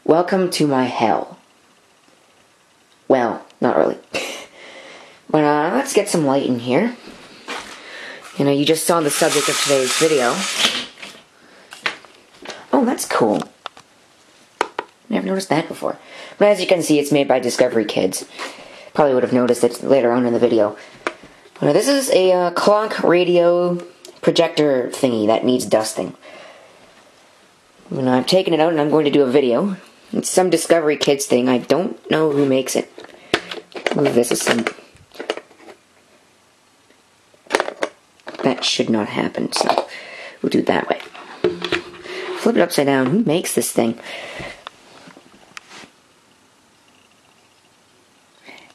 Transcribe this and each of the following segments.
Welcome to my hell. Well, not really. But let's get some light in here. You know, you just saw the subject of today's video. Oh, that's cool. Never noticed that before. But as you can see, it's made by Discovery Kids. Probably would have noticed it later on in the video. But this is a clock radio projector thingy that needs dusting. And I've taken it out and I'm going to do a video. It's some Discovery Kids thing. I don't know who makes it. Move this aside. That should not happen, so we'll do it that way. Flip it upside down. Who makes this thing?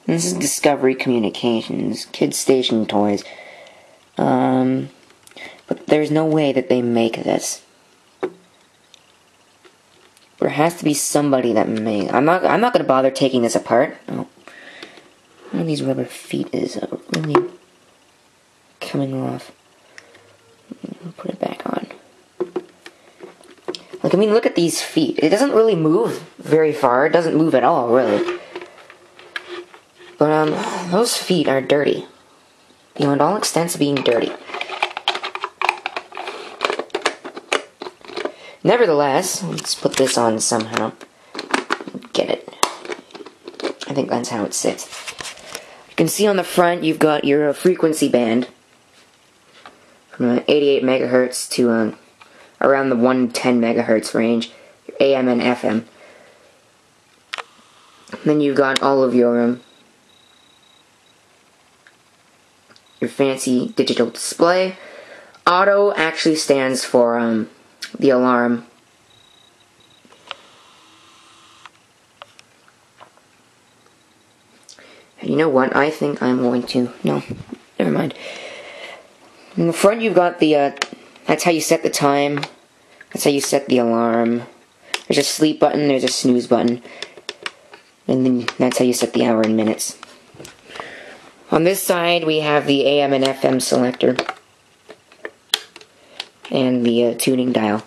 This is Discovery Communications. Kids Station Toys. But there's no way that they make this. There has to be somebody that made. I'm not gonna bother taking this apart. Oh. One of these rubber feet is really coming off. I'll put it back on. Like, I mean, look at these feet. It doesn't really move very far. It doesn't move at all, really. But, those feet are dirty. Beyond all extents of being dirty. Nevertheless, let's put this on somehow. Get it. I think that's how it sits. You can see on the front you've got your frequency band. From 88 megahertz to around the 110 megahertz range. Your AM and FM. And then you've got all of your fancy digital display. Auto actually stands for the alarm. And you know what? I think I'm going to... No, never mind. In the front you've got the... that's how you set the time. That's how you set the alarm. There's a sleep button, there's a snooze button. And then that's how you set the hour and minutes. On this side we have the AM and FM selector. And the tuning dial.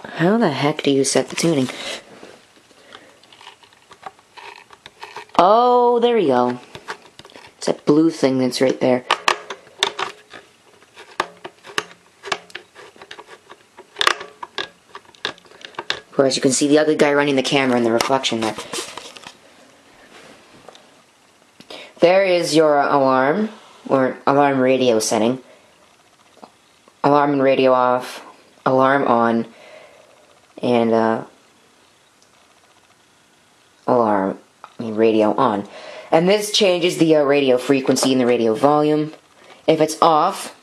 How the heck do you set the tuning? Oh, there we go. It's that blue thing that's right there. Of course, you can see the ugly guy running the camera in the reflection there. There is your alarm, or alarm radio setting. Alarm and radio off, alarm on, and radio on. And this changes the radio frequency and the radio volume. If it's off,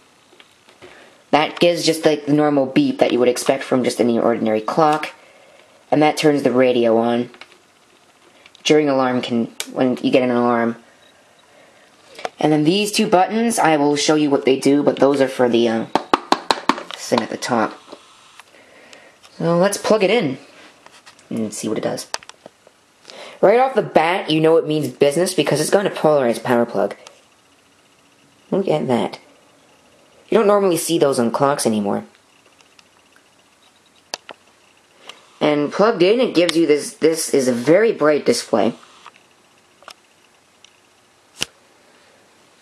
that gives just like the normal beep that you would expect from just any ordinary clock. And that turns the radio on. During alarm when you get an alarm. And then these two buttons, I will show you what they do, but those are for the thing at the top. So let's plug it in and see what it does. Right off the bat, you know it means business because it's got a polarized power plug. Look at that. You don't normally see those on clocks anymore. And plugged in, it gives you this is a very bright display.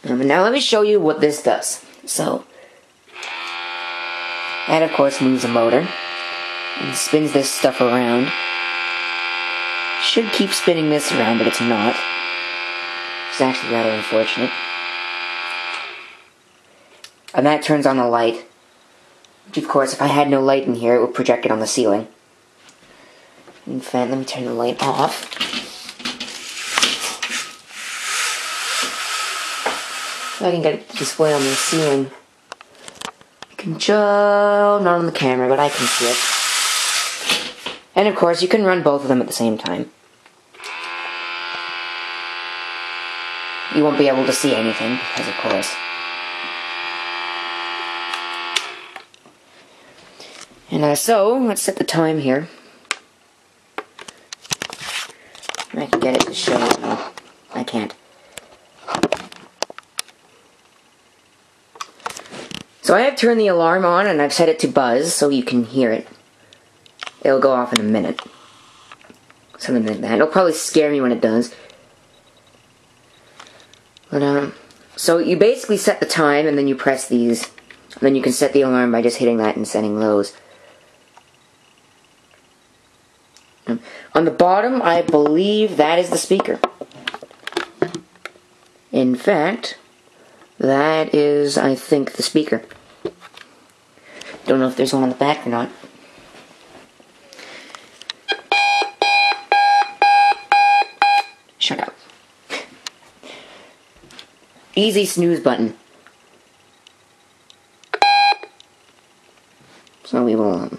Now let me show you what this does. So, that of course moves a motor. And spins this stuff around. Should keep spinning this around, but it's not. It's actually rather unfortunate. And that turns on the light. Which of course, if I had no light in here, it would project it on the ceiling. In fact, let me turn the light off. So I can get the display on the ceiling. You can just... not on the camera, but I can see it. And of course, you can run both of them at the same time. You won't be able to see anything, because of course. And so, let's set the time here. I can get it to show. No, I can't. So I have turned the alarm on and I've set it to buzz so you can hear it. It'll go off in a minute. Something like that. It'll probably scare me when it does. But, so you basically set the time and then you press these. And then you can set the alarm by just hitting that and setting those. On the bottom, I believe that is the speaker. In fact, that is, I think, the speaker. Don't know if there's one on the back or not. Shut up. Easy snooze button. So we will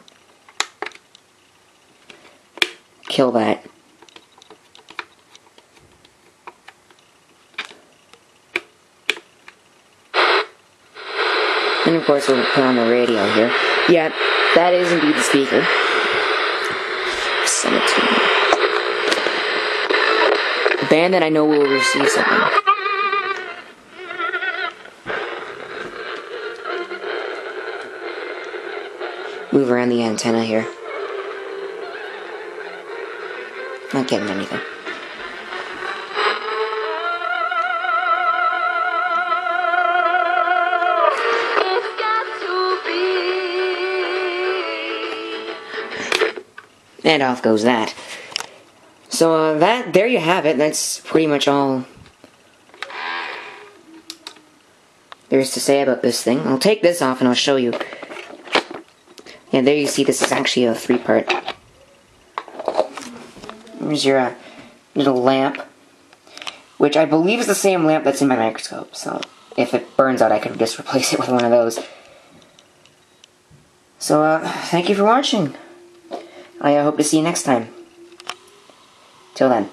kill that. And of course we'll put on the radio here. Yeah, that is indeed the speaker. Send it to me. A band that I know will receive something. Move around the antenna here. Not getting anything. And off goes that. So there you have it. That's pretty much all there is to say about this thing. I'll take this off and I'll show you. Yeah, there you see this is actually a 3-part. Here's your little lamp, which I believe is the same lamp that's in my microscope, so if it burns out I could just replace it with one of those. So, thank you for watching. I hope to see you next time. Till then.